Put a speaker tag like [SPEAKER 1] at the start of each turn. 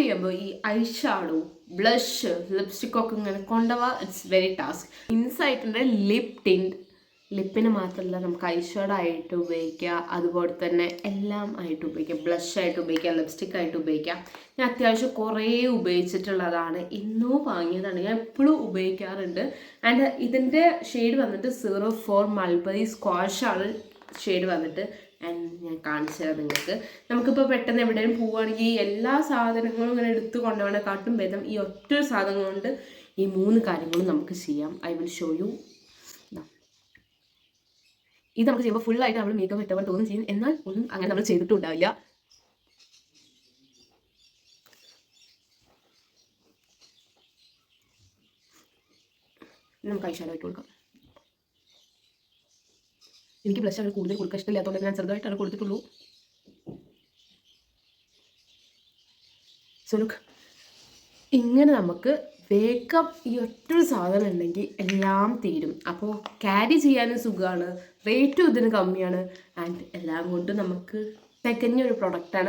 [SPEAKER 1] ചെയ്യുമ്പോൾ ഈ I shadow, blush, ലിപ്സ്റ്റിക്കൊക്കെ ഇങ്ങനെ കൊണ്ടുപോവാ ഇറ്റ്സ് വെരി ടാസ്ക്. ഇൻസൈറ്റിൻ്റെ ലിപ് ടിൻറ്റ്, ലിപ്പിന് മാത്രമല്ല നമുക്ക് ഐ ഷാഡോ ആയിട്ട് ഉപയോഗിക്കാം, അതുപോലെ തന്നെ എല്ലാം ആയിട്ട് ഉപയോഗിക്കാം, ബ്ലഷ് ആയിട്ട് ഉപയോഗിക്കാം, ലിപ്സ്റ്റിക് ആയിട്ട് ഉപയോഗിക്കാം. ഞാൻ അത്യാവശ്യം കുറേ ഉപയോഗിച്ചിട്ടുള്ളതാണ്, ഇന്നോ വാങ്ങിയതാണ്, ഞാൻ എപ്പോഴും ഉപയോഗിക്കാറുണ്ട്. ആൻഡ് ഇതിൻ്റെ ഷെയ്ഡ് വന്നിട്ട് 04 മൾബറി സ്ക്വാഷാണ് ഷെയ്ഡ് വന്നിട്ട്. ആൻഡ് ഞാൻ കാണിച്ചു തരാം നിങ്ങൾക്ക്. നമുക്കിപ്പോൾ പെട്ടെന്ന് എവിടെയും പോവുകയാണെങ്കിൽ എല്ലാ സാധനങ്ങളും ഇങ്ങനെ എടുത്ത് കൊണ്ടുപോകണേക്കാട്ടും ഭേദം ഈ ഒറ്റ സാധനം കൊണ്ട് ഈ 3 കാര്യങ്ങളും നമുക്ക് ചെയ്യാം. I will show you. ഇത് നമുക്ക് ചെയ്യുമ്പോൾ ഫുള്ളായിട്ട് നമ്മൾ മേക്കപ്പ് ഇട്ടവർ തോന്നും ചെയ്യും, എന്നാൽ ഒന്നും അങ്ങനെ നമ്മൾ ചെയ്തിട്ടുണ്ടാവില്ല. നമുക്ക് ഐ ഷാഡോ ഇട്ട് കൊടുക്കാം. എനിക്ക് ബ്ലഷ് ആണ് കൂടുതൽ കൊടുക്കാൻ ഇഷ്ടമില്ലാത്തതുകൊണ്ട് ഞാൻ ചെറുതായിട്ടാണ് കൊടുത്തിട്ടുള്ളൂ. സോ ലുക്ക്, ഇങ്ങനെ നമുക്ക് വേഗം ഈ ഒറ്റൊരു സാധനം ഉണ്ടെങ്കിൽ എല്ലാം തീരും. അപ്പോൾ ക്യാരി ചെയ്യാനും സുഖമാണ്, റേറ്റും ഇതിന് കമ്മിയാണ്, ആൻഡ് എല്ലാം കൊണ്ടും നമുക്ക് തികഞ്ഞൊരു പ്രൊഡക്റ്റാണ്.